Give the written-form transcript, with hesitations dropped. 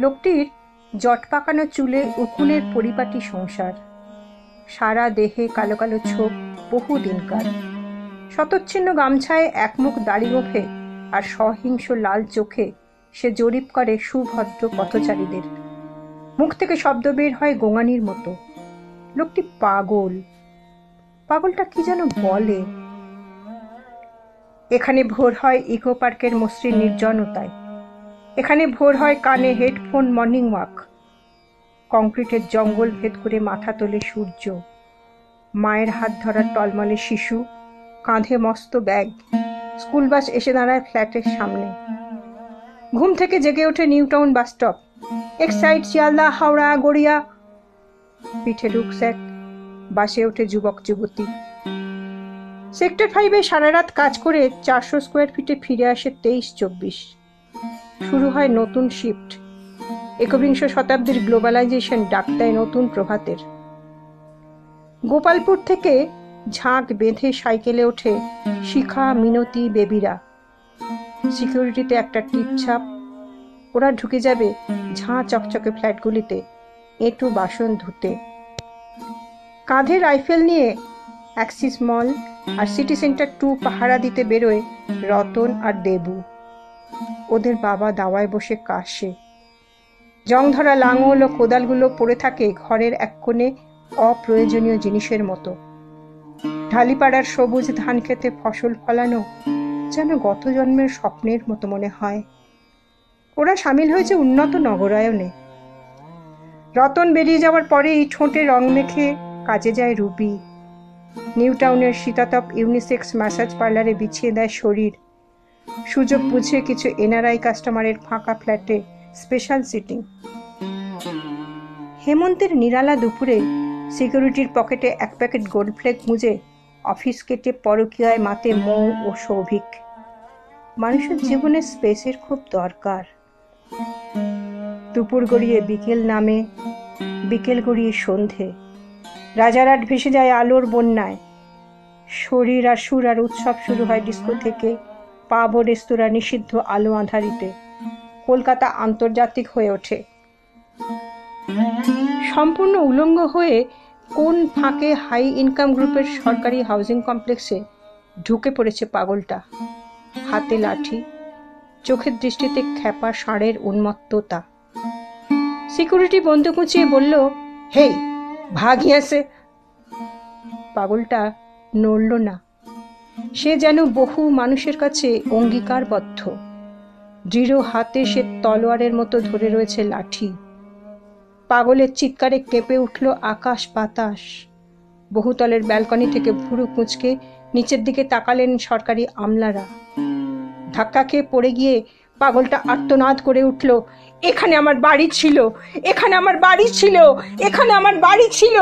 লোকটির জট পাকানো চুলে উকুনের পরিপাটি সংসার, সারা দেহে কালো কালো ছোপ বহু দিনকার। শতচ্ছিন্ন গামছায় একমুখ দাড়ি গোফে আর সহিংস লাল চোখে সে জরিপ করে সুভদ্র পথচারীদের। মুখ থেকে শব্দ বের হয় গোঙানির মতো। লোকটি পাগল। পাগলটা কি যেন বলে। এখানে ভোর হয় ইকো পার্কের মসৃণ নির্জনতায়। এখানে ভোর হয় কানে হেডফোন মর্নিং ওয়াক। কংক্রিটের জঙ্গল ভেদ করে মাথা তোলে সূর্য। মায়ের হাত ধরা টলমলে শিশু, কাঁধে মস্ত ব্যাগ। স্কুল বাস এসে দাঁড়ায় ফ্ল্যাটের সামনে। ঘুম থেকে জেগে ওঠে new town bus stop. Exide, Sealdah, Howrah, Garia. পিঠে রুকস্যাক, বাসে ওঠে যুবক যুবতী। সেক্টর 5-এ সারা রাত কাজ করে 400 স্কোয়ার ফিটে ফিরে আসে 23-24। শুরু হয় নতুন শিফট। একবিংশ শতাব্দীর গ্লোবালাইজেশন ডাক দেয় নতুন প্রভাতের। গোপালপুর থেকে ঝাঁক বেঁধে সাইকেলে ওঠে শিখা, মিনতি, বেবিরা। সিকিউরিটিতে একটা টিপছাপ। ওরা ঢুকে যাবে ঝাঁ চকচকে ফ্ল্যাটগুলিতে এঁটো বাসন ধুতে। কাঁধে রাইফেল নিয়ে অ্যাক্সিস মল আর সিটি সেন্টার 2 পাহারা দিতে বেরোয় রতন আর দেবু। ওদের বাবা দাওয়ায় বসে কাশে। জংধরা লাঙল ও কোদালগুলো পড়ে থাকে ঘরের এক কোণে অপ্রয়োজনীয় জিনিসের মতো। ঢালিপাড়ার সবুজ ধান খেতে ফসল ফলানো যেন গত জন্মের স্বপ্নের মতো মনে হয়। ওরা সামিল হয়েছে উন্নত নগরায়নে। রতন বেরিয়ে যাওয়ার পরেই ঠোঁটে রং মেখে কাজে যায় রুবি। নিউ টাউনের শীতাতপ ইউনিসেক্স ম্যাসাজ পার্লারে বিছিয়ে দেয় শরীর। সুযোগ বুঝে কিছু এনআরআই কাস্টমারের ফাঁকা ফ্ল্যাটে স্পেশাল সিটিং। হেমন্তের নিরালা দুপুরে সিকিউরিটির পকেটে 1 প্যাকেট গোল্ড ফ্লেক মুজে অফিস কেটে পরকীয়ায় মাতে মৌ ও সৌভিক। মানুষের জীবনে স্পেসের খুব দরকার। দুপুর গড়িয়ে বিকেল নামে, বিকেল গড়িয়ে সন্ধে। রাজারহাট ভেসে যায় আলোর বন্যায়। শরীর আর সুর আর উৎসব শুরু হয় ডিস্কো থেকে। পাব ও রেস্তোরাঁ নিষিদ্ধ আলো আঁধারিতে। কলকাতা আন্তর্জাতিক হয়ে ওঠে। সম্পূর্ণ উলঙ্গ হয়ে কোন ফাঁকে হাই ইনকাম গ্রুপের সরকারি হাউজিং কমপ্লেক্সে ঢুকে পড়েছে পাগলটা। হাতে লাঠি, চোখের দৃষ্টিতে খ্যাপা ষাঁড়ের উন্মত্ততা। সিকিউরিটি বন্দুক উঁচিয়ে বলল, হেই ভাগ হিয়াসে। পাগলটা নড়ল না। সে যেন বহু মানুষের কাছে অঙ্গীকারবদ্ধ। দৃঢ় হাতে সে তলোয়ারের মতো ধরে রয়েছে লাঠি। পাগলের চিৎকারে কেঁপে উঠল আকাশ বাতাস। বহুতলের ব্যালকনি থেকে ভুরু কুঁচকে নিচের দিকে তাকালেন সরকারি আমলারা। ধাক্কা খেয়ে পড়ে গিয়ে পাগলটা আর্তনাদ করে উঠল, এখানে আমার বাড়ি ছিল, এখানে আমার বাড়ি ছিল, এখানে আমার বাড়ি ছিল।